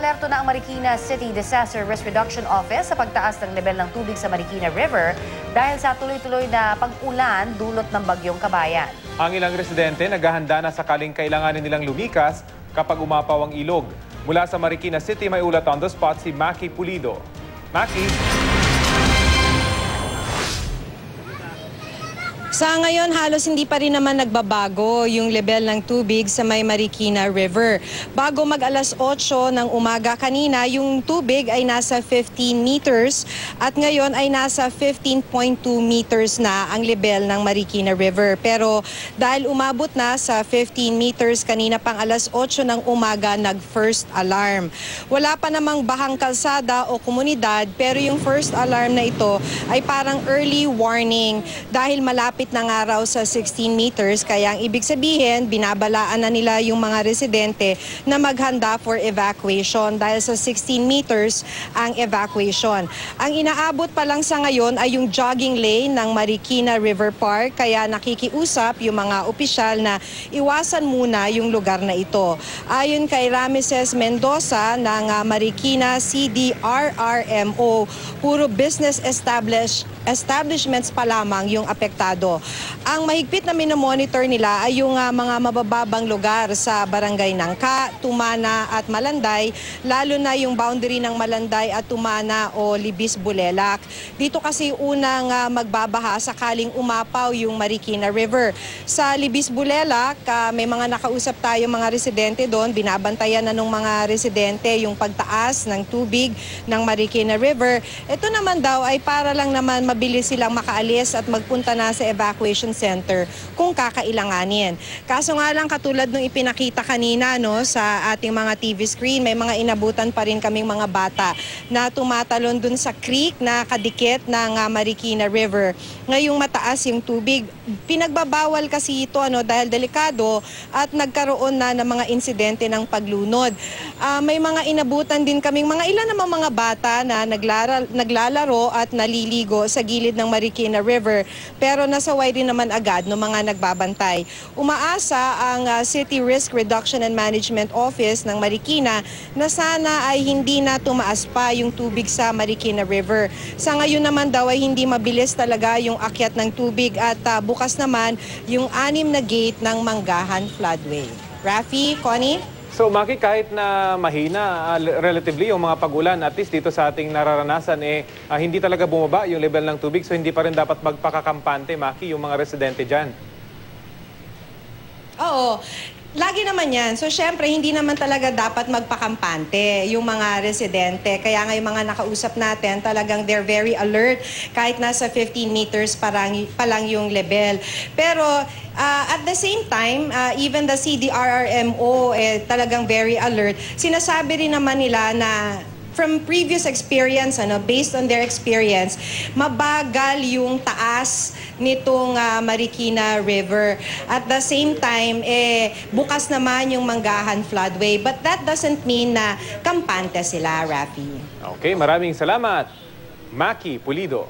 Naka-alerto na ang Marikina City Disaster Risk Reduction Office sa pagtaas ng level ng tubig sa Marikina River dahil sa tuloy-tuloy na pag-ulan dulot ng bagyong Kabayan. Ang ilang residente naghahanda na sakaling kailanganin nilang lumikas kapag umapaw ang ilog. Mula sa Marikina City, may ulat on the spot si Maki Pulido. Maki? Sa ngayon, halos hindi pa rin naman nagbabago yung level ng tubig sa may Marikina River. Bago mag-alas 8 ng umaga kanina, yung tubig ay nasa 15 meters at ngayon ay nasa 15.2 meters na ang level ng Marikina River. Pero dahil umabot na sa 15 meters kanina pang alas 8 ng umaga, nag-first alarm. Wala pa namang bahang kalsada o komunidad, pero yung first alarm na ito ay parang early warning dahil malapit ng araw sa 16 meters, kaya ang ibig sabihin, binabalaan na nila yung mga residente na maghanda for evacuation dahil sa 16 meters ang evacuation. Ang inaabot pa lang sa ngayon ay yung jogging lane ng Marikina River Park, kaya nakikiusap yung mga opisyal na iwasan muna yung lugar na ito. Ayon kay Rameses Mendoza ng Marikina CDRRMO, puro business establishments pa lamang yung apektado. Ang mahigpit na minomonitor nila ay yung mga mabababang lugar sa barangay Nangka, Tumana at Malanday, lalo na yung boundary ng Malanday at Tumana o Libis Bulelak. Dito kasi unang magbabaha sakaling umapaw yung Marikina River. Sa Libis Bulelak, may mga nakausap tayo mga residente doon, binabantayan na ng mga residente yung pagtaas ng tubig ng Marikina River. Ito naman daw ay para lang naman mabilis silang makaalis at magpunta na sa evacuation center kung kakailanganin. Kaso nga lang, katulad nung ipinakita kanina sa ating mga TV screen, may mga inabutan pa rin kaming mga bata na tumatalon dun sa creek na kadikit ng Marikina River. Ngayong mataas yung tubig, pinagbabawal kasi ito dahil delikado at nagkaroon na ng mga insidente ng paglunod. May mga inabutan din kaming mga ilan namang mga bata na naglalaro at naliligo sa gilid ng Marikina River, pero nasaway din naman agad ng mga nagbabantay. Umaasa ang City Risk Reduction and Management Office ng Marikina na sana ay hindi na tumaas pa yung tubig sa Marikina River. Sa ngayon naman daw ay hindi mabilis talaga yung akyat ng tubig at bukas naman yung 6 na gate ng Manggahan Floodway. Rafi, Connie? So Maki, kahit na mahina relatively yung mga pag-ulan, at least dito sa ating nararanasan, hindi talaga bumaba yung level ng tubig, so hindi pa rin dapat magpakakampante, Maki, yung mga residente dyan. Oo. Lagi naman yan. So, syempre, hindi naman talaga dapat magpakampante yung mga residente. Kaya nga yung mga nakausap natin, talagang they're very alert kahit nasa 15 meters pa lang yung level. Pero, at the same time, even the CDRRMO, talagang very alert. Sinasabi rin naman nila na from previous experience, based on their experience, mabagal yung taas nitong Marikina River. At the same time, bukas naman yung Manggahan Floodway. But that doesn't mean na kampante sila, Rafi. Okay, maraming salamat, Maki Pulido.